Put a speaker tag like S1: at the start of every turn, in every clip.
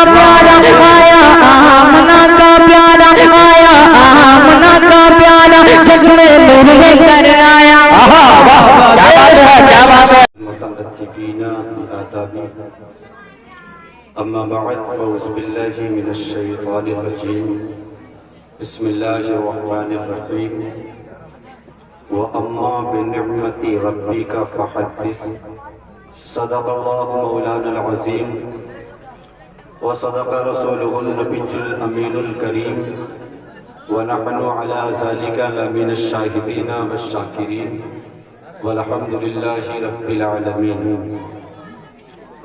S1: پیارا آیا آمنہ کا پیارا آیا آمنہ کا پیارا جگ میں نور لے کر آیا
S2: متعتبین بآدابی اما بعد فاعوذ باللہ من الشیطان الرجیم بسم اللہ الرحمن الرحیم وَأَمَّا بِنِعْمَةِ رَبِّكَ فَحَدِّثْ صدق اللہ مولانا العظیم وصدق رسولہ النبی الامین الکریم ونحن علی ذلك لمن الشاہدین والشاکرین والحمد للہ رب العالمین۔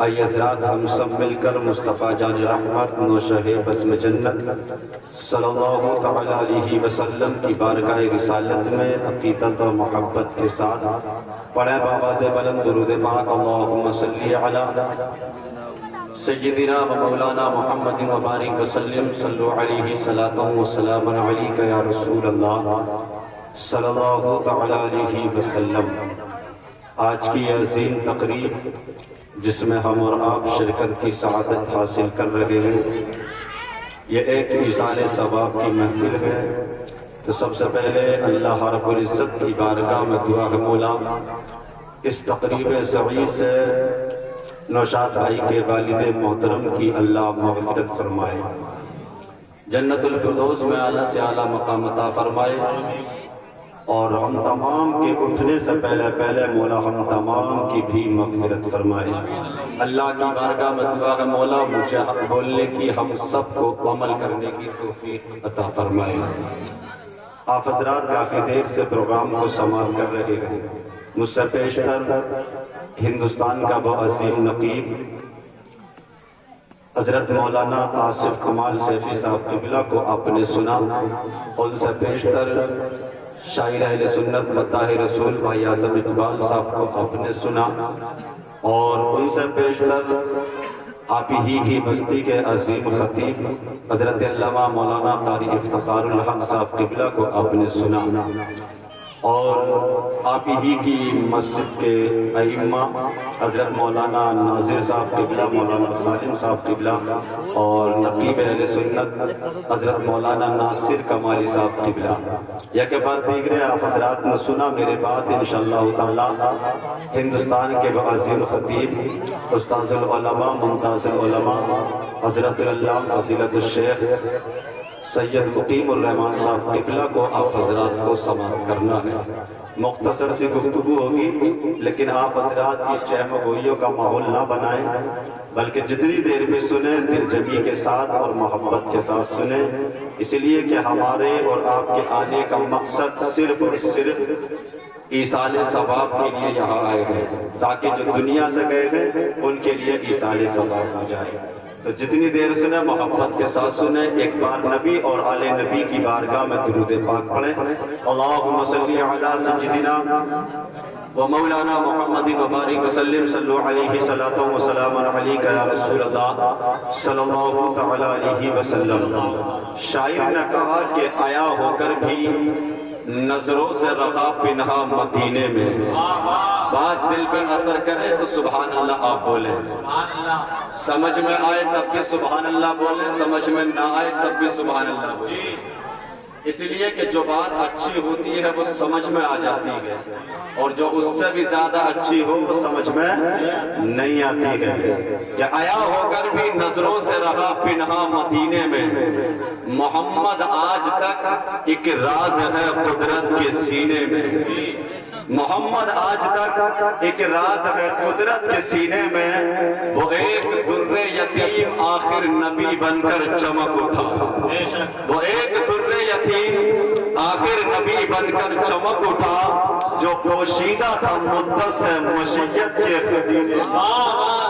S2: آئیے حضرات ہم سب مل کر مصطفیٰ جان رحمت نوشہ بزم جنت صلی اللہ تعالی علیہ وسلم کی بارگاہ رسالت میں عقیدت و محبت کے ساتھ پڑھیں بآواز بلند درود پاک اللہم صلی علی سیدنا و مولانا محمد مبارک وسلم صلو علیہ صلاۃ و سلام علیک یا رسول اللہ صلی اللہ تعالی علیہ وسلم۔ آج کی عظیم تقریب جس میں ہم اور آپ شرکت کی سعادت حاصل کر رہے ہیں، یہ ایک ایصال ثواب کی محفل ہے۔ تو سب سے پہلے اللہ رب العزت کی بارگاہ میں دعا ہے مولا اس تقریب ضعیف سے نوشاد بھائی کے والد محترم کی اللہ مغفرت فرمائے، جنت الفردوس میں اعلیٰ سے اعلیٰ مقام عطا فرمائے، اور ہم تمام کے اٹھنے سے پہلے مولا ہم تمام کی بھی مغفرت فرمائے۔ اللہ کی بارگاہ میں دعا ہے مولا مجھے حق بولنے کی، ہم سب کو عمل کرنے کی توفیق عطا فرمائے۔ آپ حضرات کافی دیر سے پروگرام کو سماعت کر رہے ہیں، مجھ سے پیشتر ہندوستان کا وہ عظیم نقیب حضرت مولانا آصف کمال سیفی صاحب قبلہ کو آپ نے سنا، ان سے پیشتر شاعر اہل سنت مداح رسول بھائی اعظم اقبال صاحب کو آپ نے سنا، اور ان سے پیشتر آپ ہی کی بستی کے عظیم خطیب حضرت علامہ مولانا قاری افتخار الحق صاحب قبلہ کو آپ نے سنا، اور آپ ہی کی مسجد کے ائمہ حضرت مولانا ناظر صاحب قبلہ، مولانا سالم صاحب قبلہ، اور نقیب اہل سنت حضرت مولانا ناصر کمالی صاحب قبلہ، یا کے بعد دیگرے آپ حضرات نے سنا میرے بات انشاءاللہ تعالی ہندوستان کے عظیم خطیب استاذ العلماء ممتاز العلماء حضرت اللہ فضیلت الشیخ سید مقیم الرحمن صاحب قبلہ کو آپ حضرات کو سماعت کرنا ہے۔ مختصر سی گفتگو ہوگی، لیکن آپ حضرات کی چہم گوئیوں کا ماحول نہ بنائیں، بلکہ جتنی دیر بھی سنیں دل جمی کے ساتھ اور محبت کے ساتھ سنیں، اس لیے کہ ہمارے اور آپ کے آنے کا مقصد صرف اور صرف ایصال ثواب کے لیے یہاں آئے ہیں، تاکہ جو دنیا سے گئے ہیں ان کے لیے ایصال ثواب ہو جائے۔ تو جتنی دیر سنیں محبت کے ساتھ سنیں، ایک بار نبی اور آل نبی کی بارگاہ میں درود پاک پڑھیں۔ اللہم صلی علی سیدنا و مولانا محمد مبارک وسلم صلو علیہ صلاۃ و سلام علیک یا رسول اللہ صلی اللہ تعالی علیہ وسلم۔ شاعر نے کہا کہ آیا ہو کر بھی نظروں سے رہا پنہا مدینے میں، بات دل پہ اثر کرے تو سبحان اللہ آپ بولیں، سمجھ میں آئے تب بھی سبحان اللہ بولیں، سمجھ میں نہ آئے تب بھی سبحان اللہ بولیں، اس لیے کہ جو بات اچھی ہوتی ہے وہ سمجھ میں آ جاتی ہے، اور جو اس سے بھی زیادہ اچھی ہو وہ سمجھ میں نہیں آتی ہے۔ کہ آیا ہو کر بھی نظروں سے رہا پنہا مدینے میں، محمد آج تک ایک راز ہے قدرت کے سینے میں، محمد آج تک ایک راز ہے قدرت کے سینے میں، وہ ایک در یتیم آخر نبی بن کر چمک اٹھا، وہ ایک در یتیم آخر نبی بن کر چمک اٹھا، جو پوشیدہ تھا مدت سے مشیت کے خزینے،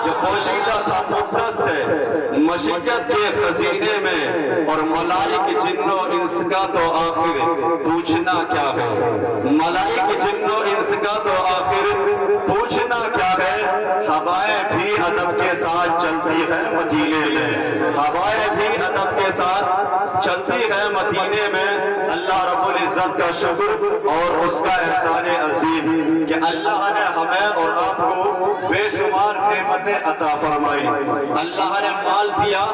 S2: جو پوشیدہ تھا مدت سے مشیت کے خزینے میں، اور ملائک جن و انس کا تو آخر پوچھنا کیا ہے، ملائک جن و انس کا تو آخر پوچھنا کیا ہے، ہوائیں بھی ادب کے ساتھ چلتی ہے مدینے میں، ہوائیں بھی ادب کے ساتھ چلتی ہے مدینے میں۔ اللہ رب العزت کا شکر اور اس کا احسان عظیم کہ اللہ نے ہمیں اور آپ کو بے شمار نعمتیں عطا فرمائی۔ اللہ نے مال دیا،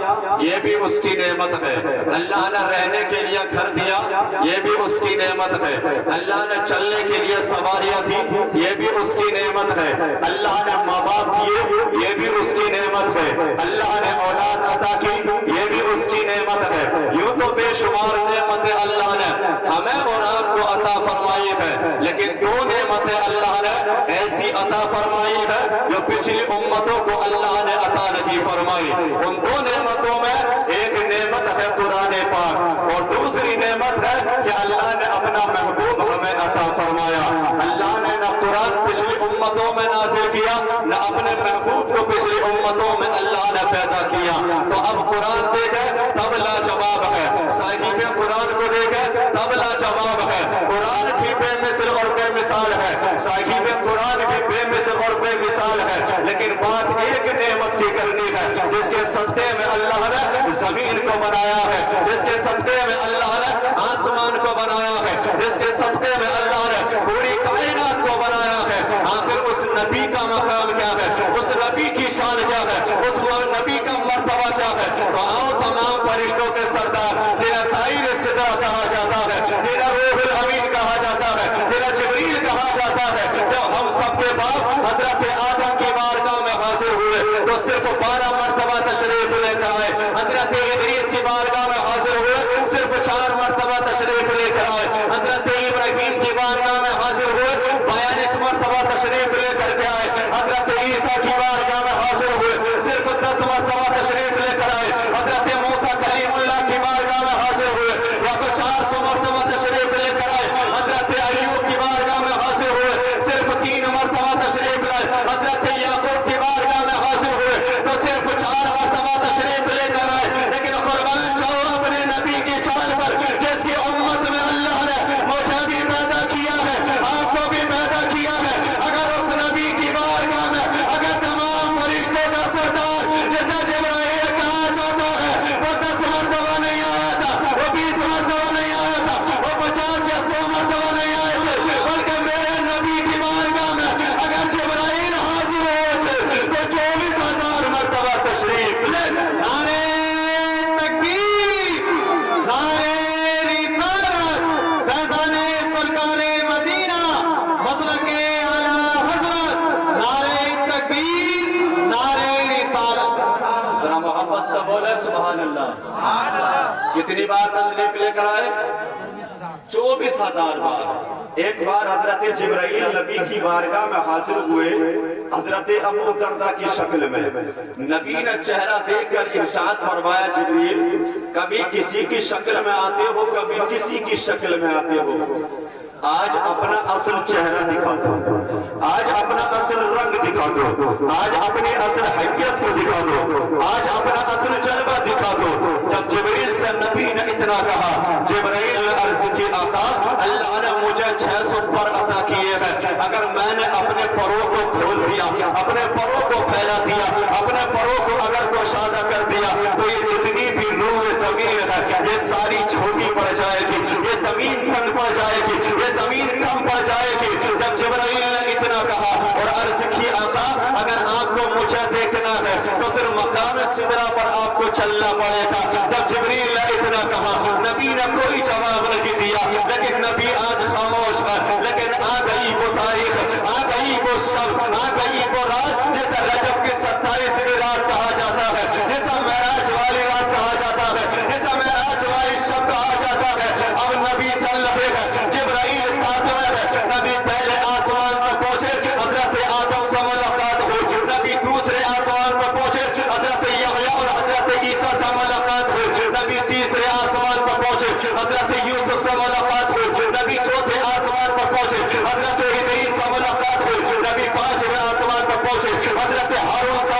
S2: یہ بھی اس کی نعمت ہے۔ اللہ نے رہنے کے لیے گھر دیا، یہ بھی اس کی نعمت ہے۔ اللہ نے چلنے کے لیے سواریاں دی، یہ بھی اس کی نعمت ہے۔ اللہ نے ماں باپ دیے، یہ بھی اس کی نعمت ہے۔ اللہ نے اولاد عطا کی، یہ بھی اس کی نعمت ہے۔ یوں تو بے شمار نعمتیں اللہ نے ہمیں اور آپ کو عطا فرمائی ہے، لیکن دو نعمتیں اللہ نے ایسی عطا فرمائی ہے جو پچھلی امتوں کو اللہ نے عطا نہیں فرمائی۔ ان دو نعمتوں میں ایک نعمت ہے قرآن پاک اور دوسری نعمت ہے کہ اللہ نے اپنا محبوب ہمیں عطا فرمایا۔ اللہ نے نہ قرآن پچھلی امتوں میں نازل کیا، نہ اپنے محبوب کو پچھلی امتوں میں اللہ نے پیدا کیا۔ تو اب قرآن دیکھے تب لاجواب ہے، صاحب قرآن کو دیکھے تب لاجواب ہے۔ قرآن بھی بے مثل اور بے مثال ہے، صاحب قرآن بھی بے مثل اور بے مثال ہے، لیکن بات ایک نعمت کی کرنی ہے جس کے صدقے میں اللہ نے زمین کو بنایا ہے، جس کے صدقے میں اللہ نے آسمان کو بنایا ہے، جس کے صدقے میں اللہ نے پوری کائنات کو بنایا ہے۔ آخر اس نبی کا مقام کیا ہے، اس نبی کی شان کیا ہے، اس نبی کا مرتبہ کیا ہے؟ تو آؤ تمام فرشتوں کے سردار جنہیں طائر صدرہ کہا جاتا ہے، جنہیں روح الامین کہا جاتا ہے، جنہیں جبریل کہا جاتا ہے، جب ہم سب کے باپ حضرت آدم کی بارگاہ میں حاضر ہوئے تو صرف 12 مرتبہ تشریف لے کر آئے۔ حضرت ادریس کی بارگاہ میں حاضر ہوئے، صرف 4 مرتبہ تشریف لے کر آئے۔ حضرت ابراہیم کی بارگاہ میں حاضر ہوئے، 42 مرتبہ تشریف لے کر کے آئے۔ حضرت عیسیٰ کی بارگاہ میں حاضر ہوئے، صرف 10 مرتبہ تشریف لے کر آئے۔ حضرت موسیٰ کلیم اللہ کی بارگاہ میں حاضر ہوئے، یا تو 400 مرتبہ تشریف لے کر آئے۔ حضرت ایوب کی بارگاہ میں حاضر ہوئے، صرف 3 مرتبہ تشریف لائے۔ حضرت یعقوب کی بارگاہ میں حاضر ہوئے تو صرف 4 مرتبہ تشریف لے کر آئے۔ لیکن قربان جاؤ اپنے نبی کی شان پر، جس کی امت میں اللہ نے مجھے بھی پیدا کیا ہے، آپ کو بھی پیدا کیا ہے۔ اگر اس نبی کی بارگاہ میں اگر تمام فرشتوں کا سردار جسے جبرائیل کہا جاتا ہے وہ 10 مرتبہ نہیں آیا تھا، وہ 20 مرتبہ نہیں آیا تھا، وہ 50 یا 100 مرتبہ نہیں آئے تھے، بلکہ میرے نبی کی بارگاہ میں اگر جبرائیل حاضر ہوئے تھے تو 24,000 مرتبہ تشریف لے۔ نعرہ تکبیر، نعرہ رسالت، فیضان سرکار مدینہ، مسلک اعلی حضرت، نعرہ تکبیر، نعرہ رسالت۔ ذرا محبت سے بولے سبحان اللہ۔ کتنی بار تشریف لے کر آئے؟ 24,000 بار۔ ایک بار حضرت جبرائیل نبی کی بارگاہ میں حاضر ہوئے، حضرت ابو دردہ کی شکل میں۔ نبی نے چہرہ دیکھ کر ارشاد فرمایا، جبریل کبھی کسی کی شکل میں آتے ہو، کبھی کسی کی شکل میں آتے ہو، آج اپنا اصل چہرہ دکھا دو، آج اپنا اصل رنگ دکھا دو، آج اپنی اصل حیثیت کو دکھا دو، آج اپنا اصل جلوہ دکھا دو۔ جب جبریل سے نبی نے اتنا کہا، جبریل نے عرض کی، آقا اللہ نے مجھے 600 پر عطا کیے ہیں، اگر میں نے اپنے پروں کو کھول دیا، اپنے پروں کو پھیلا دیا، اپنے پروں کو اگر گشادہ کر دیا تو یہ جتنی بھی روح زمین ہے یہ ساری چھوٹی پڑ جائے گی، یہ زمین تنگ پڑ جائے گی، یہ زمین کم پڑ جائے گی۔ جب جبرائیل نے اتنا کہا اور عرض کی، آقا اگر آپ کو مجھے دیکھنا ہے تو پھر مقام سدرہ پر آپ کو چلنا پڑے گا۔ جب جبریل نے اتنا کہا، نبی نے کوئی جواب نہیں دیا، لیکن نبی آج خاموش ہے۔ لیکن آ گئی وہ تاریخ، آ گئی وہ شب، آ گئی وہ رات جسے رجب کی 27ویں رات کہا جاتا ہے، جسے معراج والی رات کہا جاتا ہے، جسے معراج والی شب کہا جاتا ہے۔ اب نبی چل رہے ہیں، جبرائیل ساتھ میں ہے۔ نبی پہلے آسمان پر پہنچے، حضرت آدم سے ملاقات ہوئی۔ نبی دوسرے آسمان پر پہنچے، حضرت یحییٰ اور حضرت عیسیٰ سے ملاقات ہوئی۔ نبی تیسرے آسمان پر پہنچے، حضرت یوسف سے ملاقات ہوئی۔ نبی چوتھے آسمان پر پہنچے، حضرت ادریس سے ملاقات ہوئی۔ نبی 5ویں آسمان پر پہنچے، حضرت ہارون سے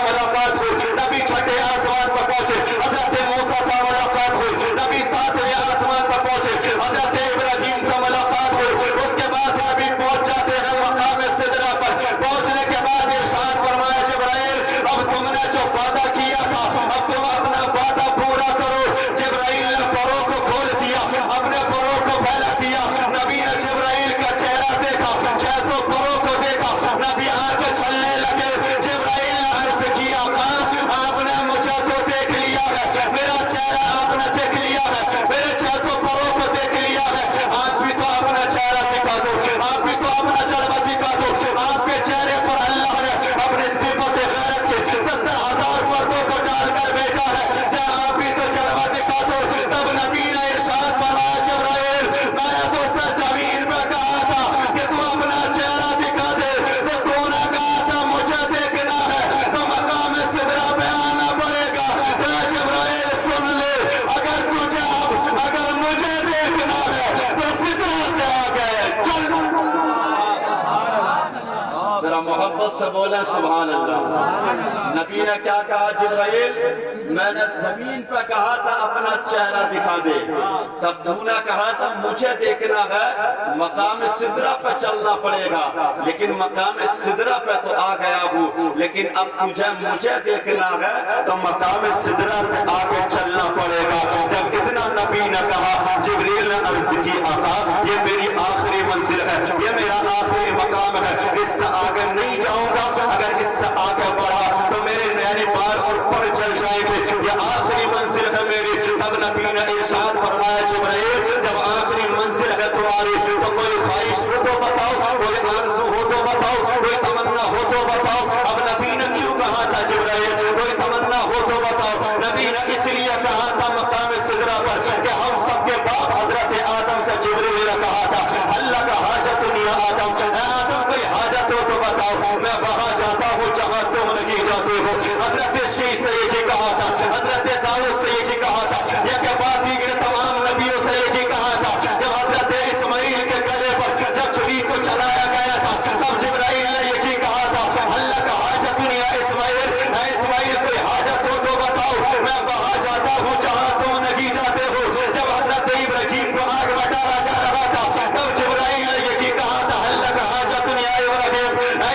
S2: मोहब्बत से बोले सुभान अल्लाह। नबी ने क्या कहा, जिब्राइल मैंने जमीन पे कहा था अपना चेहरा दिखा दे, तब तूने कहा था मुझे देखना है मकाम सिदरा पे चलना पड़ेगा, लेकिन मकाम सिदरा पे तो आ गया हूँ, लेकिन अब तुझे मुझे देखना है तो मकाम सिदरा से आगे चलना पड़ेगा। जब इतना नबी ने कहा, जिब्रील ने अर्ज की, आका ये मेरी आखिरी मंजिल है, ये मेरा आखिरी मकाम है, इससे आगे नहीं जाऊंगा, अगर इससे आगे बढ़ा तो मेरे नैनी पार और पर चल जाएंगे, ये आखिरी मंजिल है मेरी। तब नबी ने इरशाद फरमाया, जिब्राइल जब आखिरी मंजिल है तुम्हारी तो कोई ख्वाहिश हो तो बताओ, कोई आरज़ू हो तो बताओ, कोई तमन्ना हो तो बताओ। अब नबी ने क्यों कहा था जिब्राइल कोई तमन्ना हो तो बताओ? नबी ने इसलिए कहा था मकाम सिदरा पर कि हम सबके बाप हजरत आदम से जिब्रील ने कहा था, अल्लाह का हाजत नहीं आदम, आदम कोई हाजत हो तो बताओ, मैं वहां जाता हूँ जहां तुम नहीं जाते हो। हजरत शीश से यही कहा था, हजरत दाऊद से यही कहा था, या के बाद दीगर तमाम नबियों से यही कहा था। जब हजरत इस्माइल के गले पर जब छुरी को चलाया गया था, तब जिब्राइल ने यही कहा था, अल्लाह का हाजत नहीं है इस्माइल, इस्माइल कोई हाजत हो तो बताओ, मैं वहां जाता हूँ जहां तुम नहीं जाते हो। जब हजरत इब्राहिम को आग में डाला जा रहा था, तब जिब्राइल ने यही कहा था, अल्लाह का हाजत नहीं है इब्राहिम,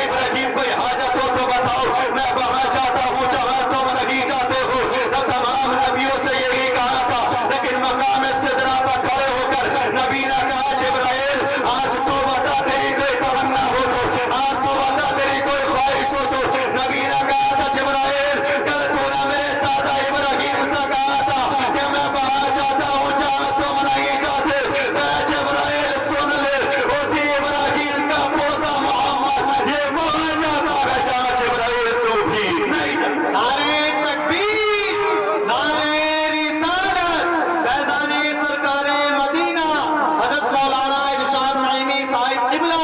S2: इब्राहिम कोई हाजत हो तो बताओ, मैं वहां जाता हूँ जहां तुम नहीं जाते हो। तब तमाम नबियों से यही कहा था, लेकिन मकाम सिदरा पर खड़े होकर नबी ने कहा, जिब्राइल आज तो बता तेरी कोई तमन्ना हो तो, आज तो बता तेरी कोई ख्वाहिश हो तो। नबी ने कहा था, जिब्राइल कल तूने मेरे दादा इब्राहिम से कहा था कि मैं वहां जाता हूँ जहां तुम नहीं जाते। जिब्राइल सुन ले, उसी इब्राहिम का पोता मोहम्मद ये वहां जाता है जहां जिब्राइल तू भी नहीं जाता।
S3: नारे तकबीर, नारे रिसालत, फैज़ाने सरकारे मदीना हज़रत मौलाना इरशाद नईमी साहिब क़िबला,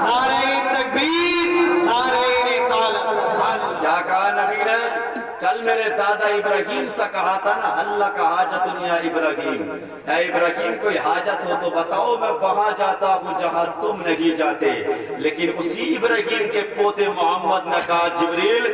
S3: नारे तकबीर, नारे रिसालत।
S2: क्या कहा नबी ने? कल मेरे दादा इब्राहिम से कहा था ना, अल्लाह का हाजत नहीं है इब्राहिम, ऐ इब्राहिम कोई हाजत हो तो बताओ, मैं वहां जाता हूँ जहां तुम नहीं जाते। लेकिन उसी इब्राहिम के पोते मोहम्मद ने कहा, जिब्रील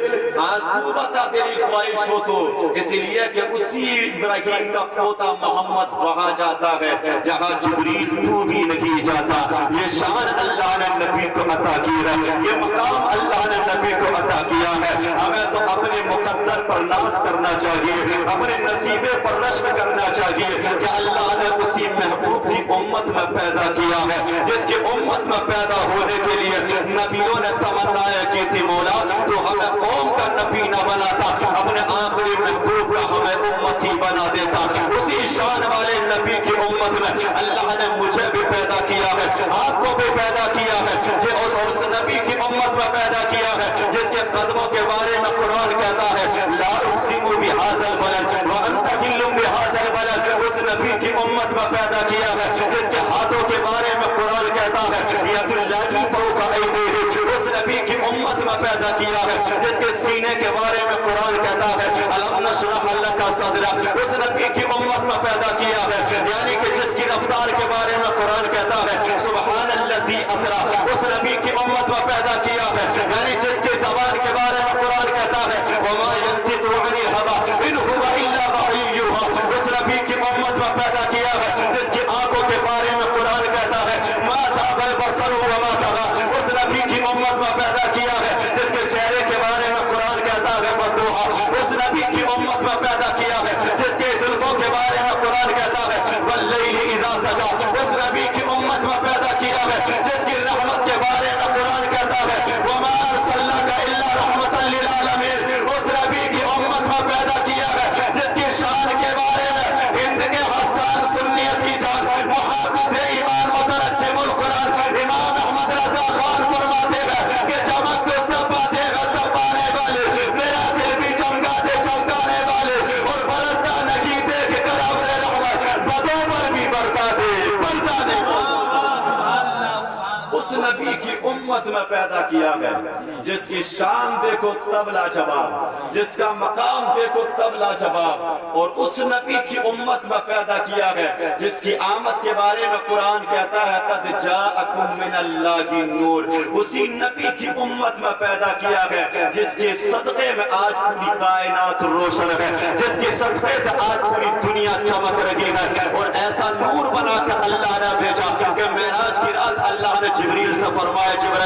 S2: आज तू बता तेरी ख्वाहिश हो तो, इसलिए कि उसी इब्राहिम का पोता मोहम्मद वहां जाता है जहां जिब्रील तू भी नहीं जाता। ये शान अल्लाह ने नबी को अता की है, ये मकाम अल्लाह ने नबी को अता किया है। हमें तो अपने मुकद्दर पर नाज करना चाहिए, अपने नसीबे पर रश्क करना चाहिए कि अल्लाह ने उसी महबूब की उम्मत में पैदा किया है, जिसकी उम्मत में पैदा होने के लिए नबियों ने तमन्नाएं की थी, मौला तो हमें कौम का नबी न बनाता, अपने आखिरी महबूब का हमें उम्मती बना देता। उसी शान वाले नबी की उम्मत में अल्लाह ने मुझे भी पैदा किया है, आपको भी पैदा किया है, ये उस नबी की उम्मत में पैदा किया है जिसके कदमों के बारे में कुरान कहता है, ला उक़सिमु बिहाज़ल बलद व अंता हिल्लुम बिहाज़ल बलद। उस नबी की उम्मत में पैदा किया है जिसके हाथों के बारे में कुरान कहता है, यदुल्लाहि फ़ौक़ अयदीहिम। उस नबी की उम्मत में पैदा किया है जिसके सीने के बारे में कुरान कहता है, अलम नशरह लका सदरक। उस नबी की उम्मत में पैदा किया है, यानी कि जिसकी रफ्तार के बारे में कुरान कहता है, सुब्हानल्लज़ी असरा। उस नबी की उम्मत में पैदा किया है, यानी जिसकी ज़बान के बारे में कुरान कहता है, वमा यंतिक़ु अनिल हवा इन हुवा इल्ला वह्युन यूहा। उस नबी की उम्मत में पैदा किया है जिसकी आंखों के बारे में कुरान कहता है, मा ज़ाग़ल बसर वमा तग़ा। उस नबी की उम्मत में पैदा किया है जिसके चेहरे के बारे में कुरान कहता है, वद्दुहा। उस नबी की उम्मत में पैदा किया है जिसके जुल्फों के बारे में कुरान कहता है, वल्लैलि इज़ा सजा। उस नबी की उम्मत में पैदा किया है जिसकी रहमत के बारे में कुरान कहता है, वमा अरसलनाका इल्ला रहमतन लिल आलमीन। उस नबी की उम्मत में पैदा किया है जिसकी शान के बारे में हिंद के हसन सुन्नियत की जान मुहाफिज ईमान मुतरज्जिमुल कुरान इमाम अहमद रज़ा खान फरमाते हैं कि चमक तो सब देगा सब पाने वाले, मेरा दिल भी चमका दे चमकाने वाले, और बरसता नहीं देख कर अब्र रहमत, बदों पर भी बरसा दे बरसाने। उस नबी की उम्मत
S4: उम्मत में पैदा किया गया, जिसकी शान देखो तब लाजवाब, जिसका मकाम देखो तब लाजवाब, और उस नबी की उम्मत में पैदा किया गया जिसकी आमद के बारे में कुरान कहता है कद जाअकुम मिनल्लाहि नूर। उसी नबी की उम्मत में पैदा किया गया जिसके सदक़े में आज पूरी कायनात रोशन है, जिसके सदक़े से आज पूरी दुनिया चमक रही है। और ऐसा नूर बनाकर अल्लाह ने भेजा कि मेराज की रात अल्लाह ने जिब्रील से फरमाया, जिब्राइल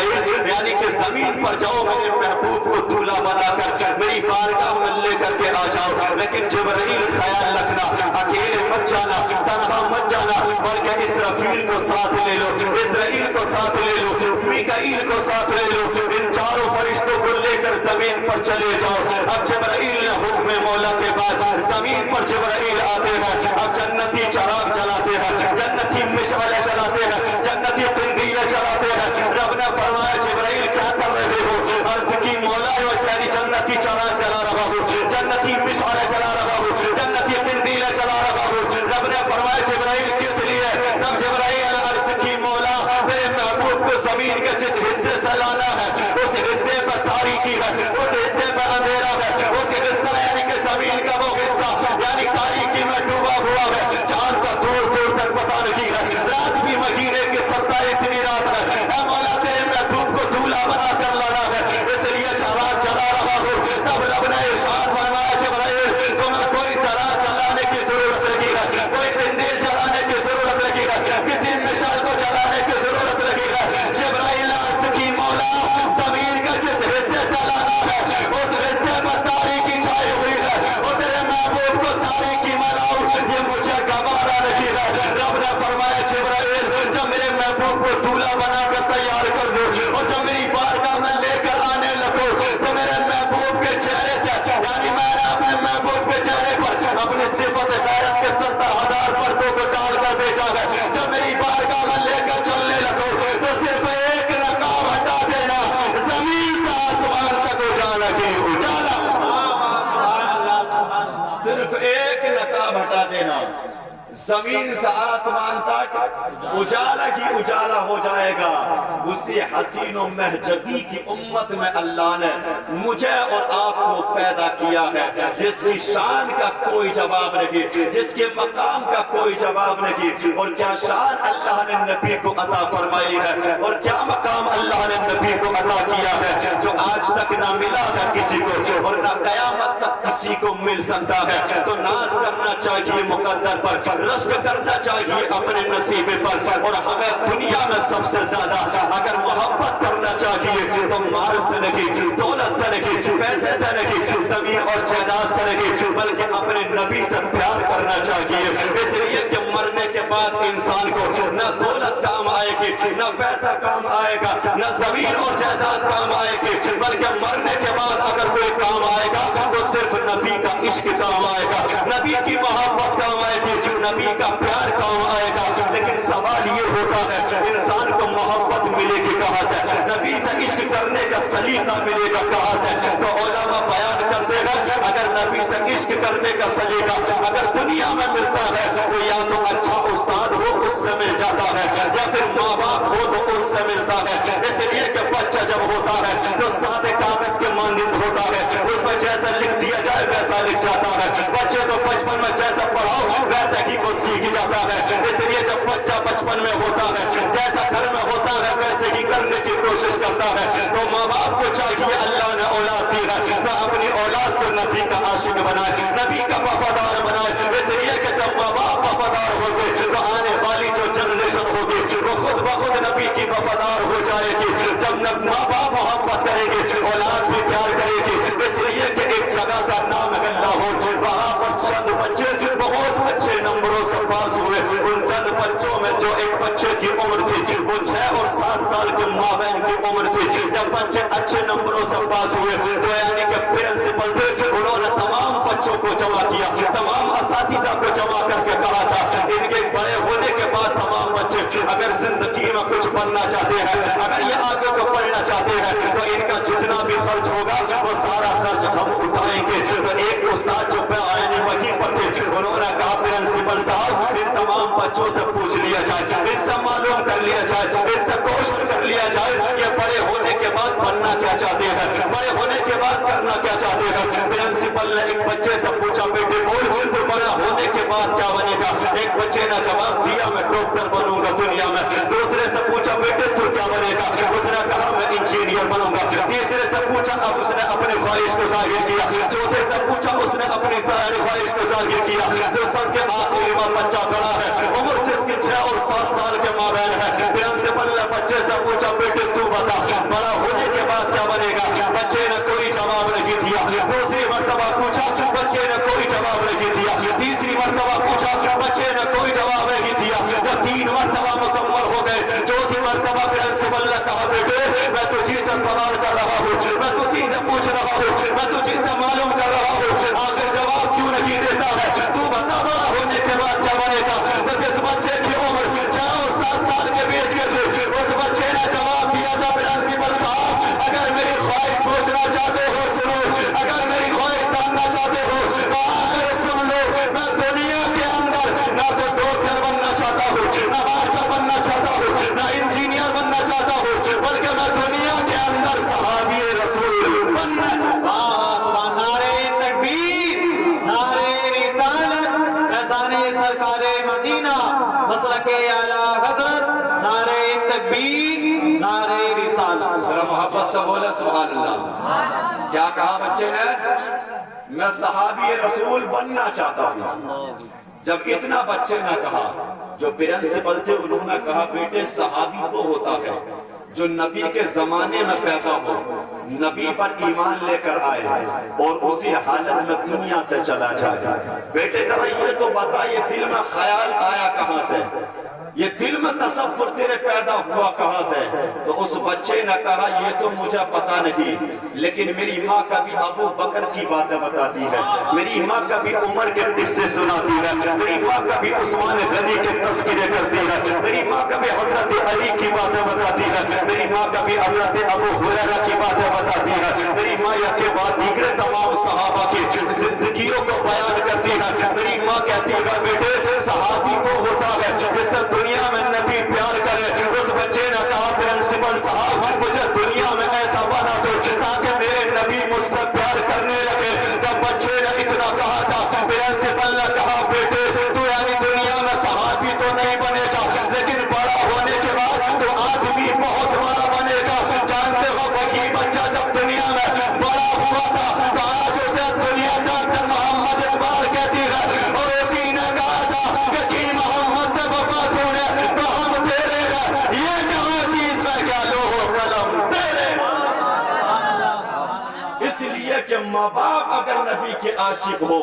S4: यानी कि जमीन पर जाओ, मेरे महबूब को दूल्हा बनाकर मेरी बारगाह में लेकर के आ जाओ। लेकिन जिब्राइल ख्याल रखना, अकेले मत जाना, तन्हा मत जाना, बल्कि इसराफील को साथ ले लो, इस्राइल को साथ ले लो, मीकाईल को साथ ले लो, इन चारों फरिश्तों को लेकर जमीन पर चले जाओ। अब जिब्राइल ने हुक्म मौला के बाद जमीन पर जिब्राइल आते हैं। अब जन्नती चराग जलाते हैं, जन्नती मिसालें चलाते हैं, जन्नती तंगीरें चलाते हैं। रब ने फरमाया जिब्राइल क्या कर रहे हो? अर्ज़ की मौला यानी जन्नती चराग चला रहा हूँ, जन्नती मिसालें चला रहा हूँ, जन्नती तंगीरें चला रहा हूँ। रब ने फरमाया जिब्राइल किस लिए? तब जिब्राइल ने अर्ज़ की मौला तेरे महबूब को जमीन के जिस हिस्से से लाना है उस हिस्से पर तारीकी है, उस हिस्से पर अंधेरा है, उस हिस्सा यानी कि जमीन का वो हिस्सा यानी तारीकी में डूबा हुआ है, चांद का दूर दूर तक पता नहीं है, रात भी महीने की 27वीं रात है। ऐ मौला तेरे महबूब को दूल्हा बना कर लाना है, इसलिए चराग जला रहा हूँ। तब रब ने इरशाद फरमाया जिब्राइल तुम्हें कोई चराग जलाने की जरूरत नहीं है, कोई कंदील जलाने की जरूरत नहीं है, किसी मिसाल को जलाने की जरूरत नहीं है। जिब्राइल अर्ज़ की मौला जमीन का जिस हिस्से से लाना है उस हिस्से पर तारीकी छाई हुई है, और तेरे महबूब को तारीकी में लाओ, ये मुझे गवारा नहीं है। रब ने फरमाया जिब्राइल जब मेरे महबूब को दूल्हा बनाकर तैयार कर लो और जब मेरी बारगाह में लेकर आने लगो तो मेरे महबूब के चेहरे से यानी मैंने अपने महबूब के चेहरे पर अपनी सिफत गैरत के 70,000 पर्दों को डालकर भेजा है। जब मेरी बारगाह में लेकर चलने लगो तो सिर्फ एक नकाब हटा देना, जमीन से आसमान तक उजाला की उजाला, सिर्फ एक नकाब हटा देना, जमीन से आसमान तक उजाला ही उजाला हो जाएगा। उसी हसीन और महजबी की उम्मत में अल्लाह ने मुझे और आपको पैदा किया है, जिसकी शान का कोई जवाब नहीं, जिसके मकाम का कोई जवाब नहीं। और क्या शान अल्लाह ने नबी को अता फरमाई है और क्या मकाम अल्लाह ने नबी को अता किया है जो आज तक ना मिला है किसी को और ना कयामत तक किसी को मिल सकता है। तो नाज करना चाहिए मुकद्दर पर, रश्क करना चाहिए अपने नसीबे पर, और हमें दुनिया में सबसे ज्यादा अगर मोहब्बत करना चाहिए तो माल से नहीं, दौलत से नहीं, पैसे से नहीं, जमीन और जायदाद से नहीं, बल्कि अपने नबी से प्यार करना चाहिए। इसलिए कि मरने के बाद इंसान को न दौलत काम आएगी, न पैसा काम आएगा, न जमीन और जायदाद काम आएगी, बल्कि मरने के बाद अगर कोई काम आएगा तो सिर्फ नबी का इश्क काम आएगा, नबी की मोहब्बत काम आएगी, नबी का प्यार काम आएगा। लेकिन सवाल ये होता है इंसान को मोहब्बत मिलेगी कहाँ से, नबी से इश्क करने का सलीका मिलेगा कहाँ से? तो उलमा बयान करते हैं अगर नबी से इश्क करने का सलीका अगर दुनिया में मिलता है तो या तो अच्छा उस्ताद हो उससे मिल जाता है, या फिर माँ बाप हो तो उनसे मिलता है। इसलिए कि बच्चा जब होता है तो सादे कागज के मानंद होता है, उस पर जैसा लिख दिया जाए वैसा लिख जाता है। बच्चे को बचपन में जैसा पढ़ाओ वैसा ही वो सीख जाता है। इसलिए जब बच्चा बचपन में होता है जैसा घर में होता है वैसे ही करने की कोशिश करता है। तो माँ बाप को चाहिए अल्लाह ने औलाद दी है तो अपनी औलाद को नबी का आशिक बनाए, नबी का वफादार बनाए। इसलिए कि जब माँ बाप वफादार होंगे तो आने वाली जो जनरेशन होगी वो खुद ब खुद नबी की वफादार हो जाएगी। जब माँ बाप मोहब्बत करेंगे औलाद भी प्यार करेगी। इसलिए कि एक जगह का नाम है लाहौर, वहाँ पर चंद बच्चे बहुत अच्छे नंबरों से पास हुए। उन चंद बच्चों में जो एक बच्चे की उम्र थी वो 6 और 7 साल के माबैन की उम्र थी। जब बच्चे अच्छे नंबरों से पास हुए तो यानी कि प्रिंसिपल थे, उन्होंने तमाम बच्चों को जमा किया, तमाम असातिज़ा को जमा करके कहा था इनके बड़े होने के बाद तमाम बच्चे अगर जिंदगी में कुछ बनना चाहते हैं, अगर ये आगे को बढ़ना चाहते हैं तो इनका जितना भी खर्च होगा वो सारा खर्च हम उठाएंगे। तो एक उस्ताद जो बयानी वहीं पर थे उन्होंने कहा प्रिंसिपल साहब इन तमाम बच्चों से पूछ लिया जाए, इनसे मालूम कर लिया जाए, इनसे क्वेश्चन कर लिया जाए ये बड़े بعد बनना क्या चाहते हैं, बड़े होने के बाद करना क्या चाहते हैं। प्रिंसिपल ने एक बच्चे से पूछा बेटे बोल तो बड़ा होने के बाद क्या बनेगा। एक बच्चे ने जवाब दिया मैं डॉक्टर बनूंगा दुनिया में। दूसरे से पूछा बेटे तू क्या बनेगा, उसने कहा मैं इंजीनियर बनूंगा। तीसरे से पूछा, अब उसने अपनी ख्वाहिश को जाहिर किया। चौथे से पूछा, उसने अपनी ख्वाहिश को जाहिर किया। तो सबके आखिरी में बच्चा खड़ा है, उम्र जिसकी 6 और 7 साल के माबैन है। प्रिंसिपल ने बच्चे से पूछा बेटे तू बता बड़ा होने के बाद क्या बनेगा। बच्चे ने कोई जवाब नहीं दिया। दूसरी मर्तबा पूछा, बच्चे ने कोई जवाब नहीं दिया। तीसरी मर्तबा पूछा, बच्चे ने कोई जवाब नहीं दिया। जब 3 मर्तबा मुकम्मल हो गए, चौथी मर्तबा प्रिंसिपल ने कहा बेटे मैं तुझी से सवाल कर रहा हूँ, मैं तुझी से पूछ रहा हूँ, मैं तुझी से मालूम कर रहा हूँ, आखिर जवाब क्यों नहीं देता है। तू बता बड़ा होने के बाद क्या बनेगा। तो जिस बच्चे की उम्र 6 और 7 साल के बीच के थे, उस बच्चे ने जवाब दिया था प्रिंसिपल साहब अगर मेरी ख्वाहिश पूछना चाहते हो सुनो, अगर मेरी ख्वाहिश जानना चाहते हो तो आखिर सुन लो। मैं दुनिया के अंदर ना तो डॉक्टर बनना चाहता हूँ, ना मास्टर बनना चाहता हूँ, ना इंजीनियर बनना चाहता हूँ, बल्कि मैं दुनिया के अंदर सहाबी रसूल बनना चाहता हूँ।
S3: नारे तकबीर, नारे रिसालत, फैज़ाने सरकारे मदीना, मसलके आला हज़रत, नारे तकबीर, नारे रिसालत।
S4: जरा मोहब्बत से बोले सुभान अल्लाह। क्या कहा बच्चे ने, मैं सहाबी रसूल बनना चाहता हूँ। जब इतना बच्चे ने कहा, जो प्रिंसिपल थे उन्होंने कहा बेटे सहाबी वो होता है जो नबी के जमाने में पैदा हो, नबी पर ईमान लेकर आए और उसी हालत में दुनिया से चला जाए। बेटे जरा ये तो बता ये दिल में ख्याल आया कहाँ से, ये दिल में तसव्वुर तेरे पैदा हुआ कहाँ से। तो उस बच्चे ने कहा ये तो मुझे पता नहीं, लेकिन मेरी माँ कभी अबू बकर की बातें बताती है, मेरी माँ कभी उमर के किस्से सुनाती है, मेरी माँ कभी उस्मान गनी के तस्करे करती है, मेरी माँ कभी हजरत अली की बातें बताती है, मेरी माँ कभी हजरत अबू हुरैरा की बातें बताती है, मेरी माँ या के बाद दीगरे तमाम सहाबा की जिंदगियों को बयान करती है। मेरी माँ कहती है बेटे सहाबी वो होता है जिससे दुनिया में नबी प्यार करे। उस बच्चे ने कहा प्रिंसिपल साहब मुझे दुनिया में ऐसा बना दो ताकि मेरे नबी मुझसे प्यार करने लगे। जब बच्चे ने इतना कहा था, प्रिंसिपल ने कहा बेटे तू यानी दुनिया में सहाबी तो नहीं बनेगा, लेकिन बड़ा होने के बाद तो आदमी बहुत बड़ा बनेगा। जानते हो वही बच्चा जब दुनिया में बड़ा हुआ था तो आज उसे दुनिया डॉक्टर मोहम्मद इकबाल कहती है, और उसी ने कहा था कि मोहम्मद से वफा तूने तो हम तेरे हैं, ये जहाँ चीज में क्या लोहो कलम तेरे। इसलिए कि माँ बाप अगर नबी के आशिक हो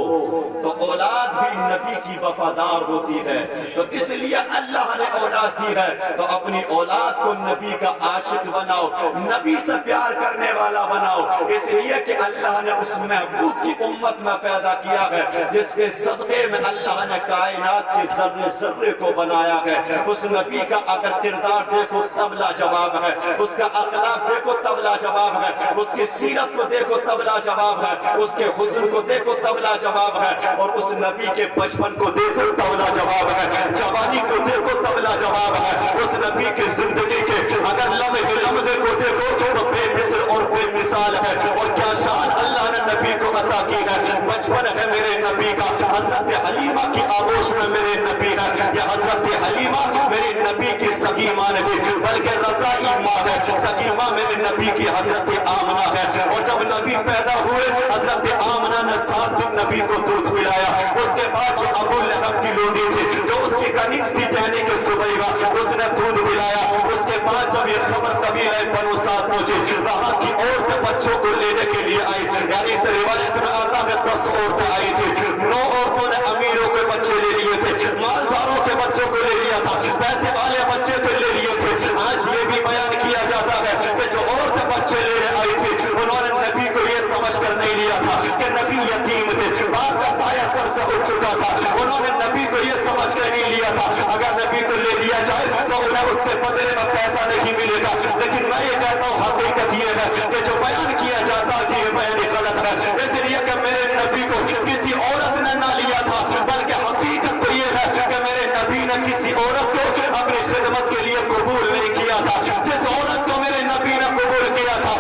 S4: तो औलाद भी नबी की वफादार होती है। तो इसलिए अल्लाह ने औलाद दी है तो अपनी औलाद को नबी का आशिक बनाओ, नबी से प्यार करने वाला बनाओ। इसलिए कि अल्लाह ने उस महबूब की उम्मत में पैदा किया है जिसके सदक़े में अल्लाह ने कायनात के ज़र्रे ज़र्रे को बनाया है। उस नबी का अगर किरदार देखो तब लाजवाब है, उसका अखलाक देखो तब लाजवाब है, उसकी सीरत को देखो तब लाजवाब है, उसके हुस्न को देखो तब लाजवाब है, और उस नबी के बचपन को देखो तब लाजवाब है, जवानी को देखो तब लाजवाब है। उस नबी की जिंदगी के अगर लम्हे लम्हे को देखो तो बेमिसल और बेमिसाल है। और क्या शान अल्लाह ने नबी को अता की है। बचपन है मेरे नबी का, हजरत हलीमा की आगोश में मेरे नबी है। ये हजरत हलीमा मेरे नबी की सगी माँ नहीं बल्कि रज़ाई माँ है। सगी माँ मेरे नबी की हजरत आमना है। और जब नबी पैदा हुए हजरत आमना ने 7 दिन नबी को दूध पिलाया। उसके बाद जो अबू लहब की लोंडी थी जो उसकी कनीज थी कहने के सुबैबा, उसने दूध पिलाया। उसके बाद जब ये खबर कबीला बनु साद पहुंची, वहां की औरतें बच्चों को लेने के लिए आई, यानी रिवायत में आता है 10 औरतें आई थी। 9 औरतों ने अमीरों के बच्चे ले लिए थे, मालदारों के बच्चों को ले लिया था, पैसे वाले बच्चे तो ले लिए थे। आज ये भी बयान किया जाता है कि जो औरतें बच्चे लेने आई थी उन्होंने नबी को ये समझ कर नहीं लिया था कि नबी यतीम थे, बाप का साया सर से उठ चुका था। उन्होंने नबी को ये समझ कर नहीं लिया था अगर नबी को ले लिया जाए तो उन्हें उसके बदले में पैसा नहीं मिलेगा। लेकिन मैं ये कहता हूँ हकीकत ये है कि जो बयान किया जाता है ये बयान गलत है। इसलिए कि मेरे नबी को किसी औरत ने ना लिया था, बल्कि हकीकत तो ये है कि मेरे नबी ने किसी औरत को अपनी खिदमत के लिए कबूल नहीं किया था। जिस औरत को मेरे नबी ने कबूल किया था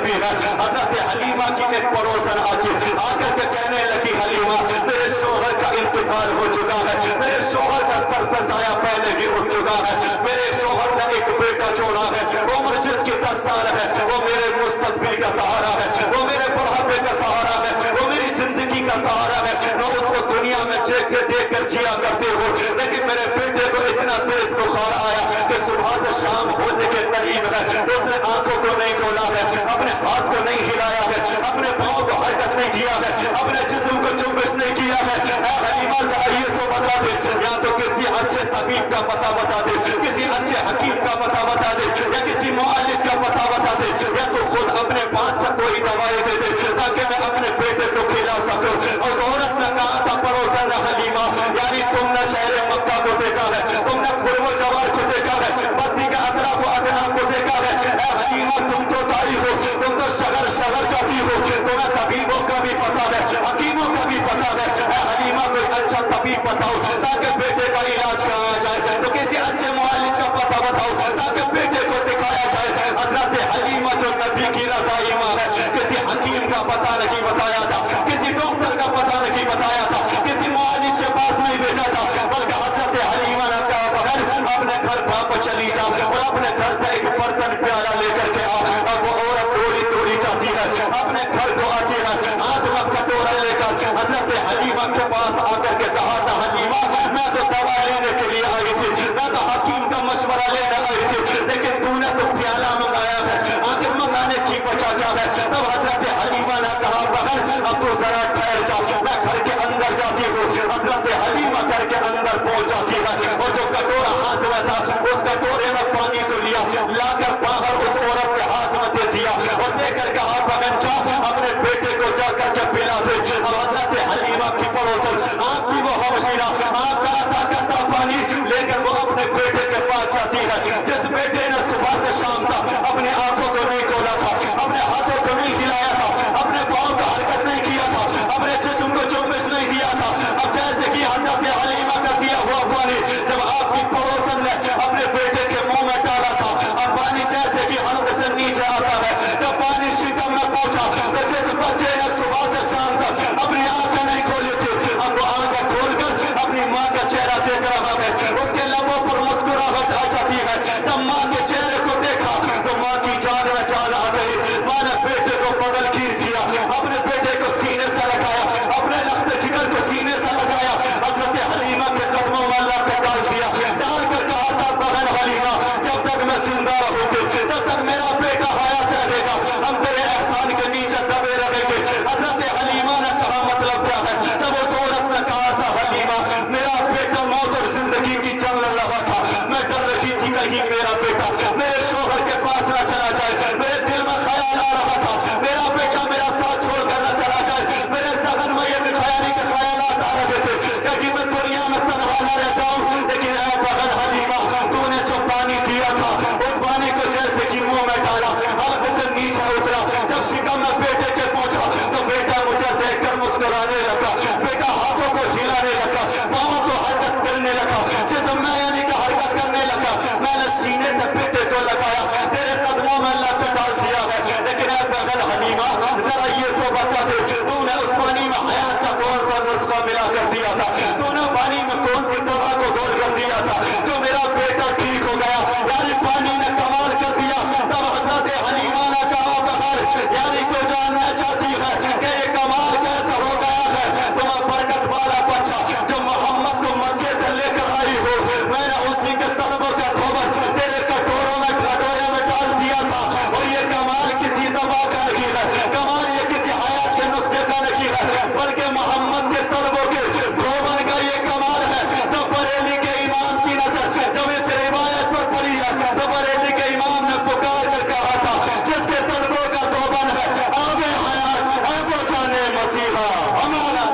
S4: नबी है। हजरत हलीमा की एक पड़ोसन आकर के कहने लगी, हलीमा मेरे शोहर का इंतकाल हो चुका है, मेरे शोहर का सर से साया पहले ही उठ चुका है, मेरे शोहर ने एक बेटा छोड़ा है, उम्र जिसकी 10 साल है, वो मेरे मुस्तकबिल का सहारा है, वो मेरे बुढ़ापे का सहारा है, वो मेरी जिंदगी का सहारा है। मैं उसको दुनिया में देख कर जिया करते हो, लेकिन मेरे बेटे को इतना तेज बुखार आया कि सुबह से शाम होने के करीब है, उसने आंखों को नहीं खोला है, अपने हाथ को नहीं हिलाया है, अपने पाँव को हरकत नहीं किया है, अपने जिस्म को जुम्बिश नहीं किया है। ऐ हलीमा जरा ये तो बता दे, या तो किसी अच्छे तबीब का पता बता दे, किसी अच्छे हकीम का पता बता दे, या किसी मुआलिज का पता बता दे, या तो खुद अपने पास से कोई दवाई दे दे ताकि मैं अपने बेटे को खिला सकूं। उस औरत ने कहा था, पड़ोसन हलीमा, यानी तुमने शहर मक्का को देखा है, तुमने खुरव जवार को देखा है, बस्ती के अतराफ अदनाफ को देखा है। ऐ हलीमा तुम तो दाई हो, तुम तो शहर जाती हो, तुम्हें तबीबों का भी पता है, हकीमों का भी पता है। ऐ हलीमा कोई अच्छा तबीब बताओ ताकि बेटे का इलाज कराया जाए, तो किसी अच्छे मुआलिज का पता बताओ ताकि बेटे को दिखाया जाए। हजरत हलीमा जो नबी की रज़ाई माँ है, किसी हकीम का पता नहीं बताया था, किसी डॉक्टर का पता नहीं बताया था, किसी मुआलिज के पास नहीं भेजा था, बल्कि हजरत हलीमा ने कहा, बहन अपने घर वापस चली जा और अपने घर से एक बर्तन प्याला लेकर के आ। अब वो औरत दौड़ी जाती है, अपने घर को आती है, हाथ में कटोरा लेकर हजरत हलीमा के पास आकर के कहा था, हलीमा मैं तो दवा लेने के लिए आई थी, मैं तो हकीम का मशवरा लेने आई थी, लेकिन तूने तो प्याला मंगाया है, आखिर मंगाने की वजह क्या है? तब हजरत हलीमा ने कहा, बहन अब तू जरा ठहर जा, मैं घर के अंदर जाती हूँ। हजरत हलीमा घर के अंदर पहुंच जाती है और जो कटोरा हाथ में था उस कटोरे में पानी को लिया, लाकर बाहर उस औरत के हाथ में दे दिया और देकर कहा, बहन जा अपने बेटे को जाकर के पिला दे। अब हजरत हलीमा की पड़ोसन आपकी वो हमशीरा आपका अता करता पानी लेकर वो अपने बेटे के पास जाती है, जिस बेटे ने सुबह से शाम तक अपनी आंखों को नहीं खोला था, अपने हाथों को नहीं हिलाया था, अपने पाँव का हरकत नहीं किया था, अपने जिस्म को जुम्बिश नहीं दिया था। अब जैसे कि हजरत हलीमा का दिया हुआ पानी जब आपकी पड़ोसन ने अपने बेटे के मुंह में डाला था, अब पानी जैसे कि हल्क से नीचे आता है, जब पानी शिकम में पहुंचा तो जिस बच्चे ने सुबह से शाम तक अपनी आंखें नहीं खोली थी, अब वो आंखें खोलकर अपनी माँ का चेहरा देख रहा है, उसके लबों पर मुस्कुराहट आ जाती है। जब माँ के चेहरे को देखा तो माँ की जान में जान आ गई। माँ ने बेटे को बगल गिर किया, अपने बेटे को सीने से लगाया, अपने लख्त जिगर को सीने से लगाया, हजरत हलीमा के कदमों में अल्लाह को डाल दिया, डाल कर कहा था, बहन हलीमा जब तक मैं जिंदा रहूंगी, जब तक मेरा बेटा हयात रहेगा, हम तेरे एहसान के नीचे दबे रहेंगे। हजरत हलीमा ने कहा, मतलब क्या है? तब उस औरत ने कहा था, हलीमा मेरा बेटा मौत और जिंदगी की जंग लड़ रहा था, मैं डर रही थी कहीं मेरा बेटा मेरे शोहर के पास न चला जाए, मेरे दिल में ख्याल आ रहा था मेरा बेटा मेरा साथ छोड़कर न चला जाए, मेरे ज़हन में ये बिखारी के ख्यालात आ रहे थे कहीं मैं दुनिया में तन्हा न रह जाऊं। लेकिन ऐ बहन हलीमा तूने जो पानी दिया था उस पानी को जैसे कि मुंह में डाला, हाथ से नीचे उतरा, जब शिकम में बेटे के पहुंचा तो बेटा मुझे देखकर मुस्कुराने लगा, बेटा हाथों को हिलाने लगा, पाँव को हरकत करने लगा, जिसम में यानी कि हरकत करने लगा। मैंने सीने से बेटे को लगाया, तेरे कदमों में ला कर डाल दिया है। लेकिन ऐ बहन हलीमा जरा ये तो बता दे, तूने उस पानी में हयात का कौन सा नुस्खा मिला कर दिया था, तूने पानी में कौन सी दवा को घोल कर दिया था जो मेरा बेटा ठीक हो गया? यानी पानी ने कमाल कर दिया। तब हजरत हलीमा ने कहा, बहन यानी तो जानना चाहती है कि ये कमाल कैसा हो गया है? तुम्हें बरकत वाला बच्चा जो मोहम्मद को मक्के से लेकर आई हो, मैंने उसी के तलबों का धोबन तेरे कटोरे में डाल दिया था। और ये कमाल किसी दवा का नहीं है, कमाल ये किसी हयात के नुस्खे का नहीं है, बल्कि मोहम्मद के तलबों के धोबन का ये कमाल है। तो बरेली के इमाम की नजर जब इस रिवायत पर पड़ी है तो बरेली के इमाम ने पुकार कर कहा था, जिसके तलबों का धोबन है आगे हयात है वो जाने मसीहा हमारा।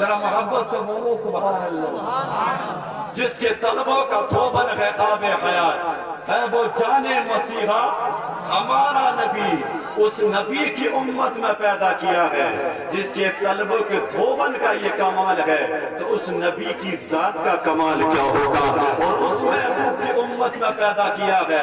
S4: जरा मोहब्बत से बोलो सुभान अल्लाह। जिसके तलबों का धोबन है आबे हयात है वो जाने मसीहा हमारा नबी उस नबी की उम्मत में पैदा किया है जिसके तलब के धोबन का ये कमाल है, तो उस नबी की जात का कमाल क्या होगा। और उस महबूब की उम्मत में पैदा किया है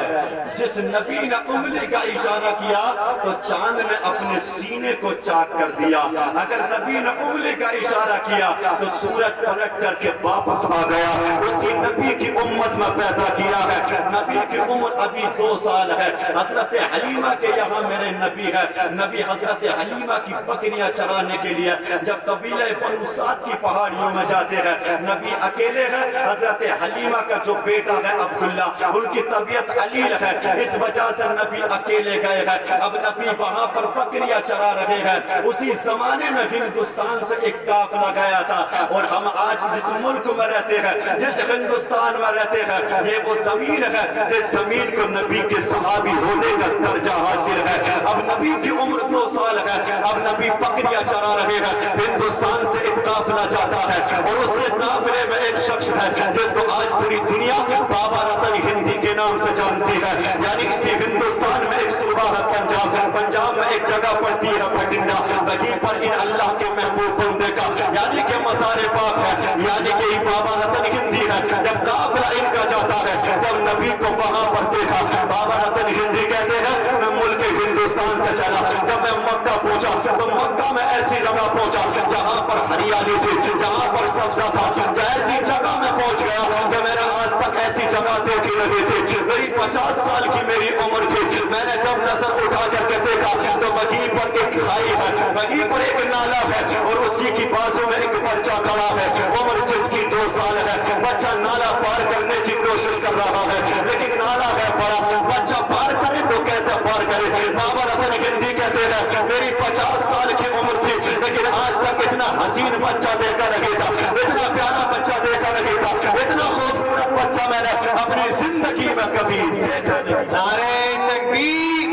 S4: जिस नबी ने उंगली का इशारा किया तो चांद ने अपने सीने को चाक कर दिया। अगर नबी ने उंगली का इशारा किया तो सूरज पलट करके वापस आ गया। उसी नबी की उम्मत में पैदा किया है। नबी की उम्र अभी 2 साल है। हजरत हलीमा के यहाँ मेरे नबी है। नबी हजरत हलीमा की बकरियां चराने के लिए जब कबीले बनु साद की पहाड़ियों में जाते हैं, नबी अकेले हैं। हजरत हलीमा का जो बेटा है अब्दुल्ला, उनकी तबीयत अलील है, इस वजह से नबी अकेले गए हैं। अब नबी वहां पर बकरियां चरा रहे हैं। उसी जमाने में हिंदुस्तान से एक काफिला गया था। और हम आज जिस मुल्क में रहते हैं, जिस हिंदुस्तान में रहते हैं, ये वो जमीन है जिस जमीन को नबी के सहाबी होने का दर्जा हासिल है। अब नबी की उम्र 2 साल है। अब नबी बकरियां चरा रहे हैं। हिंदुस्तान से एक काफिला जाता है और उस काफिले में एक शख्स है जिसको आज पूरी दुनिया बाबा रतन हिंदी के नाम से जानती है। यानी इसी हिंदुस्तान में एक सूबा है पंजाब। पंजाब में एक जगह पड़ती है बठिंडा। वहीं पर इन अल्लाह के महबूब बंदे का यानी कि मज़ार पाक है, यानी कि बाबा रतन हिंदी है। जब काफिला इनका जाता है, जब नबी को वहां पर देखा, बाबा रतन हिंदी कहते हैं मैं मुल्क हिंदुस्तान से चला। जब मैं मक्का पहुंचा तो मक्का में ऐसी जगह पहुंचा जहां पर हरियाली थी, जहां पर सब्जा था। ऐसी जगह में पहुंच गया कि मैंने आज तक ऐसी जगह देखी नहीं थी। मेरी 50 साल की मेरी उम्र थी। मैंने जब नजर उठा करके देखा तो वहीं पर एक खाई है, वहीं पर एक नाला है और उसी की बाजू में एक बच्चा खड़ा है, उम्र जिसकी 2 साल है। बच्चा नाला पार करने की कोशिश कर रहा है, लेकिन नाला है बड़ा, बच्चा पार करे तो कैसे पार करे। बाबा रतन हिंदी कहते हैं मेरी 50 साल की उम्र थी, लेकिन आज तक इतना हसीन बच्चा देखा नहीं था, इतना प्यारा बच्चा देखा नहीं था, इतना खूबसूरत बच्चा मैंने अपनी जिंदगी में कभी देखा नहीं।
S3: नारे तकबीर,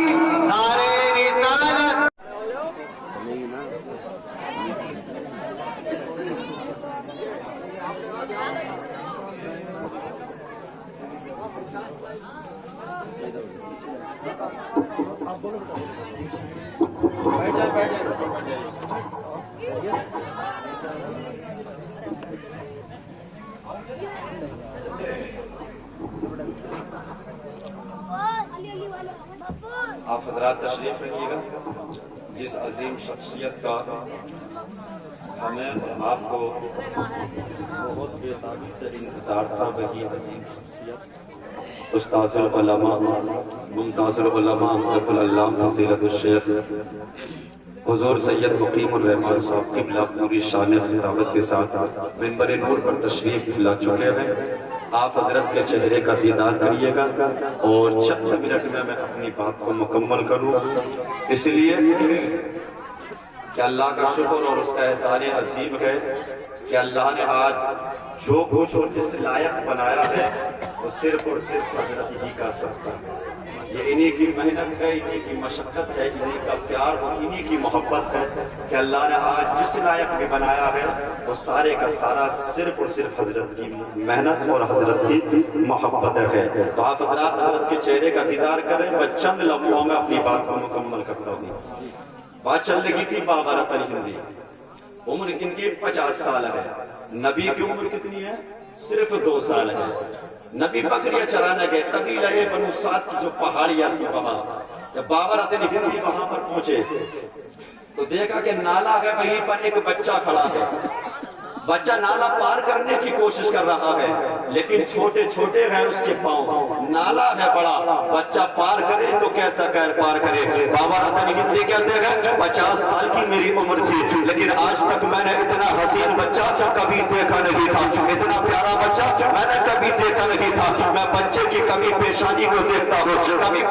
S3: नारे रिसालत।
S2: आप हजरात तशरीफ रखिएगा। जिस अजीम शख्सियत का हमें और आपको बहुत बेताबी से इंतजार था, वही अजीम शख्सियत उस्ताजुल उलमा मुमताजुल उलमा हज़रतुल अल्लामा फ़ज़ीलतुल शेख हुज़ूर सैयद मुक़ीमुर रहमान साहब की पूरी शान खिताबत के साथ मिंबर नूर पर तशरीफ ला चुके हैं। आप हजरत के चेहरे का दीदार करिएगा और चंद मिनट में मैं अपनी बात को मुकम्मल करूँ। इसलिए कि अल्लाह का शुक्र और उसका एहसान अजीम है कि अल्लाह ने आज जो कुछ और जिस लायक बनाया है वो सिर्फ और सिर्फ हजरत ही का सबका है। ये इन्हीं की मेहनत है, इन्हीं की मशक्क़त है, इन्हीं का प्यार और इन्हीं की मोहब्बत है कि अल्लाह ने आज जिस लायक भी बनाया है वो सारे का सारा सिर्फ और सिर्फ हजरत की मेहनत और हजरत की मोहब्बत है। तो आप हजरात हजरत के चेहरे का दीदार करें। मैं चंद लम्हों में अपनी बात को मुकम्मल करता हूँ। बात चल रही थी बाबा रतन हिंदी, उम्र इनकी 50 साल है। नबी की उम्र कितनी है? सिर्फ 2 साल है। नबी बकरियां चराने गए, कबीला बनु साद की जो पहाड़ियां थी वहां, जब बाबा रतन हिंदी वहां पर पहुंचे तो देखा कि नाला है, वहीं पर एक बच्चा खड़ा है। बच्चा नाला पार करने की कोशिश कर रहा है, लेकिन छोटे छोटे हैं उसके पांव, नाला है बड़ा, बच्चा पार करे तो कैसा कर पार करे। बाबा रतन हिंदी कहते हैं 50 साल की मेरी उम्र थी, लेकिन आज तक मैंने इतना हसीन बच्चा कभी देखा नहीं था, इतना प्यारा बच्चा मैंने कभी देखा नहीं था। मैं बच्चे की कभी पेशानी को देखता हूँ, कभी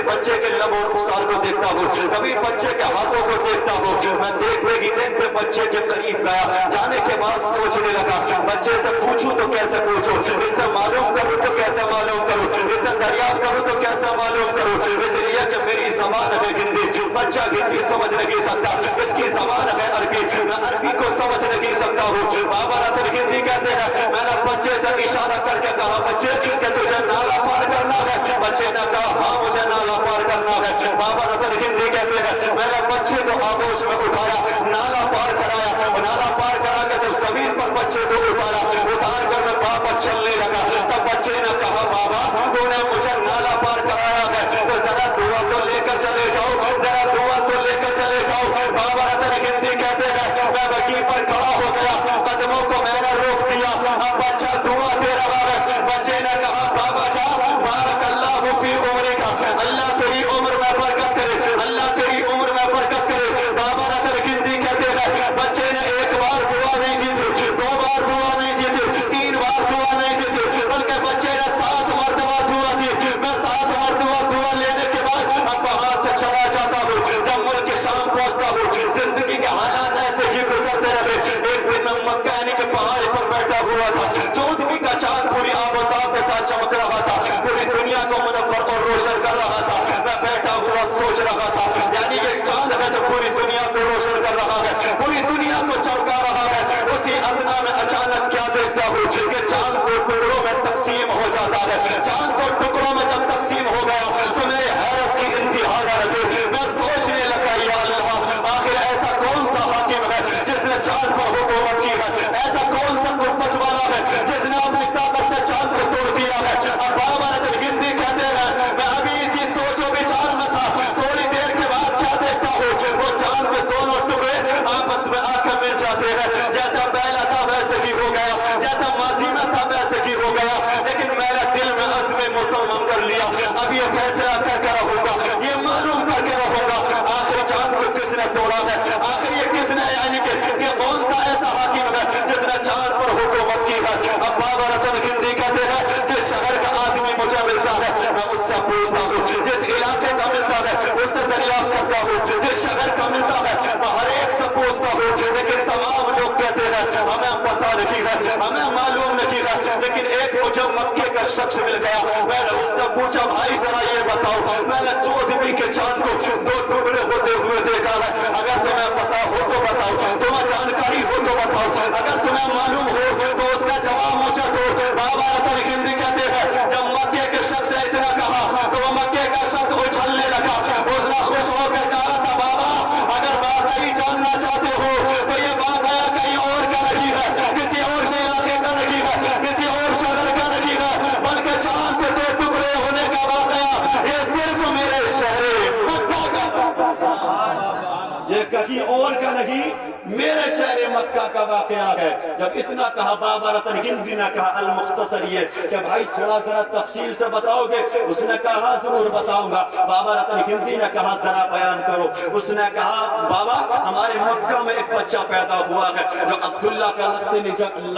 S2: बच्चे के लब और रुखसार को देखता हूँ, कभी बच्चे के हाथों को देखता हूँ। मैं देखते बच्चे के करीब गया, जाने के बाद सोचने लगा बच्चे से पूछूं तो कैसे पूछूं, इससे मालूम करूं तो कैसे मालूम करूं, इससे दरियाफ्त करूं तो कैसे मालूम करूं। इसलिए कि मेरी जबान है हिंदी, बच्चा हिंदी समझ नहीं सकता, इसकी जबान है अरबी, मैं अरबी को समझ नहीं सकता हूँ। बाबा रतन हिंदी कहते हैं मैंने बच्चे से इशारा करके कहा बच्चे कि तुझे नाला पार करना है। बच्चे ने कहा हाँ मुझे नाला पार
S4: करना है। बाबा रतन हिंदी कहते हैं मैंने बच्चे को आगोश में उठाया, नाला पार कराया, नाला पार करा के जब जमीन पर बच्चे को उतारा, उतार कर मैं वापस चलने लगा, तब बच्चे ने कहा बाबा तूने मुझे नाला पार कराया है तो जरा दुआ तो लेकर चले जाओ, जरा दुआ तो लेकर चले जाओ। बाबा रतन हिंदी कहते हैं मैं वहीं पर खड़ा हो गया, कदमों को मैंने रोक दिया, अब बच्चा दुआ दे रहा है। बच्चे ने कहा बाबा जा बारक अल्लाह फी उम्रिका, अल्लाह तेरी उम्र में बरकत करे, अल्लाह तेरी उम्र में बरकत करे। बाबा रतन हिंदी कहते हैं बच्चे ने एक बार दुआ नहीं दी थी, दो बार दुआ नहीं दी थी, तीन बार दुआ नहीं दी थी, बल्कि बच्चे ने 7 मरतबा दुआ दी। मैं 7 मरतबा दुआ लेने के बाद अब वहां से चला जाता हूँ। जब मुल्क शाम पहुंचता हूँ, जिंदगी के हालात ऐसे ही गुजरते रहे। एक दिन मैं मक्का यानी के पहाड़ पर बैठा हुआ था, चौदहवीं का चांद पूरी आबोताब के साथ चमक रहा था, पूरी दुनिया को मुनव्वर और रोशन कर रहा था। मैं बैठा हुआ सोच रहा था यानी ये चांद है जो पूरी दुनिया को रोशन कर रहा है, पूरी दुनिया को चमका रहा है। उसी असना में अचानक क्या देखता हूँ कि चांद 2 टुकड़ों में तकसीम हो जाता है। चांद 2 टुकड़ों में जब तकसीम हो गया तो मेरे हैरत की इंतहा न रही। मैं सोचने लगा या अल्लाह आखिर ऐसा कौन सा हाकिम है जिसने चांद पर हुकूमत की है, ऐसा कौन सा कुव्वत वाला है जिसने अपनी ताकत से चांद को तोड़ दिया है। अब बाबा रतन हिंदी कहते हैं मैं अभी इसी सोचो विचार में था, थोड़ी देर के बाद क्या देखता हूँ वो चांद के दोनों टुकड़े आपस में आकर मिल जाते हैं। जैसा पहला था वैसे ही हो गया, जैसा माजी में था वैसे ही हो गया। लेकिन मैंने दिल में अज़्म मुसम्मम कर लिया, अब ये फैसला करके रहूंगा, ये मालूम करके रहूंगा आखिर चांद को किसने तोड़ा है, आखिर ये किसने यानी कि कौन सा ऐसा हाकिम है जिसने चांद पर हुकूमत की है। अब बाबा रतन हिंदी कहते हैं जिस शहर का आदमी मुझे मिलता है मैं उससे पूछता हूँ, जिस इलाके का मिलता है उससे दरियाफ्त करता हूँ, जिस शहर का मिलता है मैं हर एक से पूछता हूँ। लेकिन तमाम लोग कहते हैं हमें पता नहीं है, हमें मालूम नहीं है। लेकिन एक मुझे मक्के का शख्स मिल गया, मैंने उससे पूछा भाई जरा ये बताओ मैंने 14वीं के चांद को 2 टुकड़े होते हुए देखा है, अगर तुम्हें पता हो तो बताओ, तुम्हें जानकारी हो तो बताओ, अगर तुम्हें मालूम हो तो उसका जवाब मुझे दो। बाबा रतन हिंदी कहते हैं जब मक्के के शख्स ने इतना कहा तो वो मक्के का शख्स उछलने लगा। उसने खुश होकर कहा था बाबा अगर वाकई जानना चाहते हो तो ये वाकया कहीं और का नहीं है, किसी और से इलाके का नहीं है, किसी और शहर का नहीं है, बल्कि चांद के 2 टुकड़े होने का वाकया ये सिर्फ मेरे शहर मक्का का, ये कहीं और का नहीं मेरे शहर मक्का का वाकया है। जब इतना कहा बाबा रतन हिंदी ने कहा अल मुख्तसर ये कि भाई थोड़ा जरा तफसील से बताओगे, उसने कहा जरूर बताऊंगा। बाबा रतन हिंदी ने कहा जरा बयान करो। उसने कहा बाबा हमारे मक्का में एक बच्चा पैदा हुआ है जो अब्दुल्ला का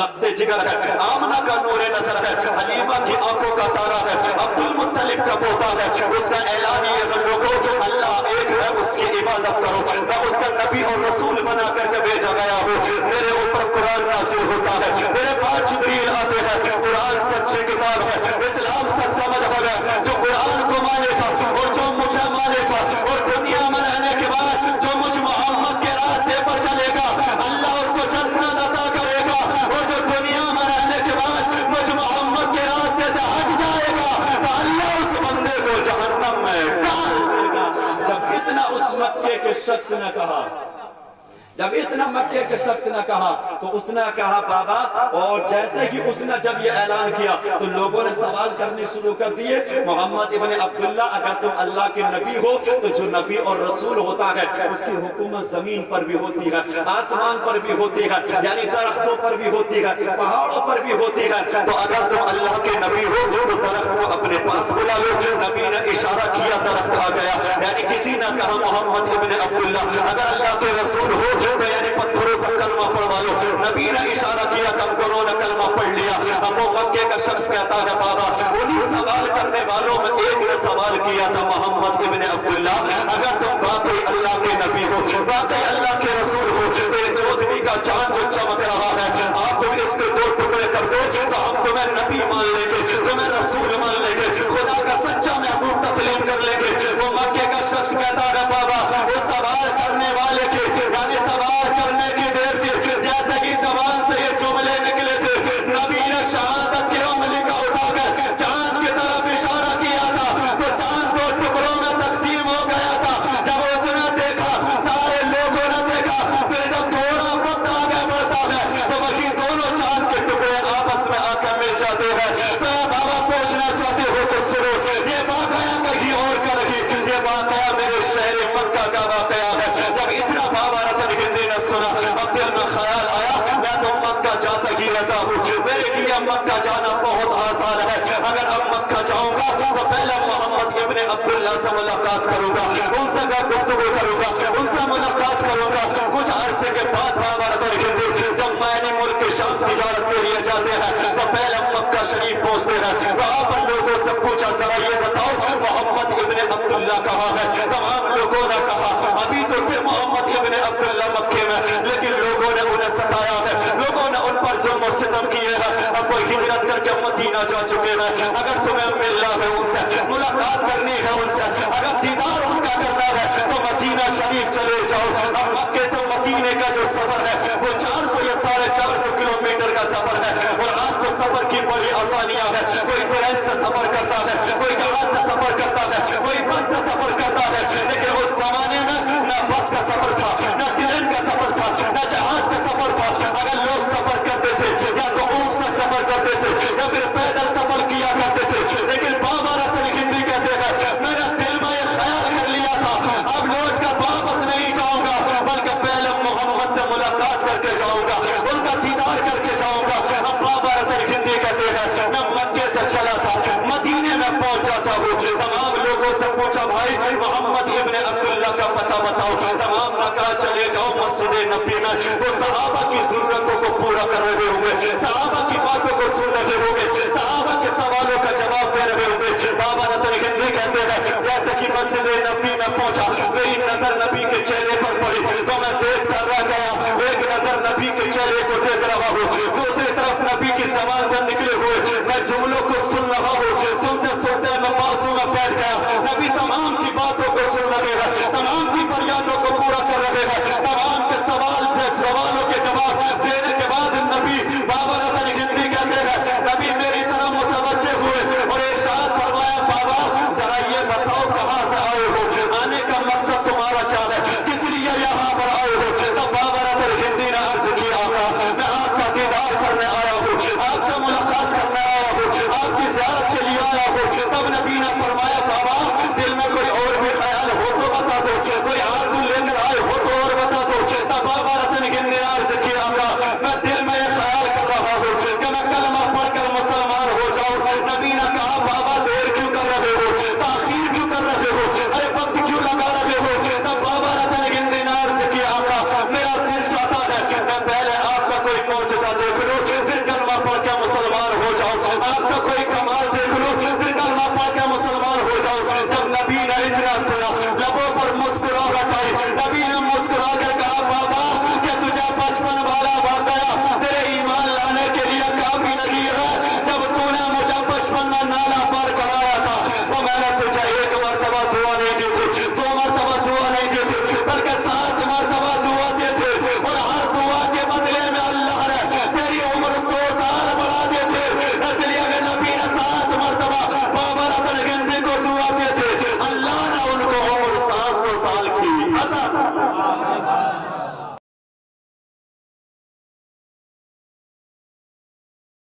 S4: लख्ते जिगर है, आमना का नूरे नजर है, हलीमा की आंखों का तारा है, अब्दुल मुत्तलिब का पोता है। उसका ऐलान ये है लोगों अल्लाह एक है उसकी इबादत करो, मैं उसका नबी और रसूल बना करके भेजा गया हूँ। मेरे ऊपर कुरान नाज़िल होता है, मेरे पास जिब्रील आते हैं, कुरान सच्ची किताब है, इस्लाम सच समझ हो गया। जो कुरान को मानेगा और जो मुझे मानेगा और दुनिया में रहने के बाद जो मुझ मोहम्मद के रास्ते पर चलेगा अल्लाह उसको जन्नत अता करेगा, और जो दुनिया में रहने के बाद मुझ मोहम्मद के रास्ते से हट जाएगा तो अल्लाह उस बंदे को जहन्नम में डाल देगा। जब इतना उस मक्के के शख्स ने कहा, जब इतना मक्के के शख्स ने कहा तो उसने कहा बाबा, और जैसे ही उसने जब ये ऐलान किया तो लोगों ने सवाल करने शुरू कर दिए मोहम्मद इब्ने अब्दुल्ला अगर तुम अल्लाह के नबी हो तो जो नबी और रसूल होता है उसकी हुकूमत जमीन पर भी होती है, आसमान पर भी होती है, यानी दरख्तों पर भी होती है, पहाड़ों पर भी होती है। तो अगर तुम अल्लाह के नबी हो तो दरख्त को अपने पास बुला लो। नबी ने इशारा किया, दरख्त आ गया, यानी किसी ने कहा मोहम्मद इब्ने अब्दुल्ला अगर अल्लाह के रसूल हो तो यानी पत्थरों से कलमा पढ़वा लो। नबी ने इशारा किया, कम करो ने कलमा पढ़ लिया। अब वो मक्के का शख्स कहता है बाबा उन्हीं सवाल करने वालों में एक ने सवाल किया था मोहम्मद इब्ने अब्दुल्ला अगर तुम वाकई अल्लाह के नबी हो, वाकई अल्लाह के रसूल हो तो ये 14वीं का चांद जो चमक रहा है आप तुम इसके 2 टुकड़े कर दो तो हम तुम्हें नबी मान लेंगे, तुम्हें रसूल मान लेंगे, खुदा का सच्चा महबूब तस्लीम कर लेंगे। वो मक्के का शख्स कहता है बाबा उस सवाल करने वाले के यानी सवाल करने की देर थी, जैसे कि जबान से ये जुमले निकले थे नबी ने शहादत की उंगली का उठाकर चांद की तरफ इशारा किया था तो चांद 2 टुकड़ों में तकसीम वाकया मेरे शहर मक्का का वाकया है। जब इतना बाबा रतन हिंदी ने सुना, अब दिल में ख्याल आया मैं तो मक्का जाता ही रहता हूँ, मेरे लिए मक्का जाना बहुत आसान है। अगर अब मक्का जाऊंगा तो पहले मोहम्मद इब्ने अब्दुल्ला से मुलाकात करूंगा, उनसे मैं गुफ्तगू करूंगा, उनसे मुलाकात करूंगा। कुछ अरसे के बाद बाबा रतन हिंदी जब मैंने मुल्क शाम तिजारत के लिए जाते हैं तो पहले मक्का शरीफ पहुंचते हैं। वहां पर लोगों से पूछा जरा ये बताओ मोहम्मद इब्ने अब्दुल्ला कहाँ है? तमाम लोगों ने कहा अभी तो थे मोहम्मद इब्ने अब्दुल्ला मक्के में, लेकिन लोगों ने उन्हें सताया है, लोगों ने उन पर जुल्म और सितम किए हैं, अब वो हिजरत करके मदीना जा चुके हैं। अगर तुम्हें मिलना है उनसे, मुलाकात करनी है उनसे, अगर दीदार उनका करना है तो मदीना शरीफ चले जाओ। अब मक्के से मदीने का जो सफर है वो 400 या 450 किलोमीटर का सफर है, और आज तो सफर की बड़ी आसानियां है। कोई ट्रेन से सफर करता है, कोई जहाज से सफर करता है, कोई बस से सफर करता है, लेकिन उस जमाने में न बस का सफर था, न ट्रेन का सफर था, न जहाज का सफर था। अगर लोग सफर करते थे या तो ऊंट से सफर करते थे या फिर पैदल सफर किया करते थे, लेकिन बाबा रतन हिंदी कहते हैं मेरा दिल में ये ख्याल कर लिया था अब लौट कर वापस नहीं जाऊंगा, बल्कि पहले मोहम्मद से मुलाकात करके जाऊंगा, उनका दीदार करके जाऊंगा। अब बाबा रतन हिंदी कहते हैं मैं मक्के से चला था, मदीने में पहुंच जाता हूँ। तमाम लोगों से पूछा भाई मोहम्मद इब्ने अब्दुल्ला का पता बताओ, तमाम ने कहा चले जाओ मस्जिद नबी में, वो सहाबा की जरूरतों को पूरा कर रहे होंगे, सहाबा की बातों को सुन रहे होंगे, सहाबा के सवालों का जवाब दे रहे होंगे। बाबा रतन हिंदी कहते हैं जैसे कि मस्जिद नबी में पहुंचा, मेरी नजर नबी के चेहरे पर पड़ी तो मैं देखता रह गया, एक नजर नबी के चेहरे को देख रहा हूँ, दूसरी तरफ नबी की जबान से निकले हुए मैं जुमलों को सुन रहा हूँ। सुनते सुनते मैं बाजू में बैठ गया, नबी तमाम की बातों को सुन रहे हैं, तमाम की फरियादों को पूरा कर रहे हैं, तमाम के सवालों के जवाब देने के बाद नबी बाबा रतन हिंदी कहते हैं नबी मेरी तरफ मुतवज्जे हुए और इरशाद फरमाया बाबा जरा ये बताओ कहाँ से आए हो, आने का मकसद तुम्हारा क्या है, किस लिए यहाँ पर आए हो? तब बाबा रतन हिंदी ने अर्ज की आका मैं आपका दीदार करने आया हूँ, आपसे मुलाकात करने आया हूँ, आपकी ज़ियारत के लिए आया हूँ। तब नबी ने फरमाया बाबा दिल में कोई और भी ख्याल हो तो बता दो, कोई आरज़ू लेकर आए हो तो और बता दो। तब बाबा रतन हिंदी ने अर्ज की आका मैं दिल में ये ख्याल कर रहा हूँ कि मैं कलमा पढ़कर मुसलमान हो जाऊँ। नबी ने कहा बाबा देर क्यों कर रहे हो, ताखीर क्यों कर रहे हो, अरे वक्त क्यों लगा रहे हो? तब बाबा रतन हिंदी ने अर्ज की आका मेरा दिल चाहता है मैं पहले आपका कोई मौजज़ा देख लूं फिर कलमा पढ़ के मुसलमान हो जाऊं, आपका कोई कमाल देख लूं फिर कलमा पढ़ के मुसलमान हो जाऊं। जब नबी ने इतना सुना लबों पर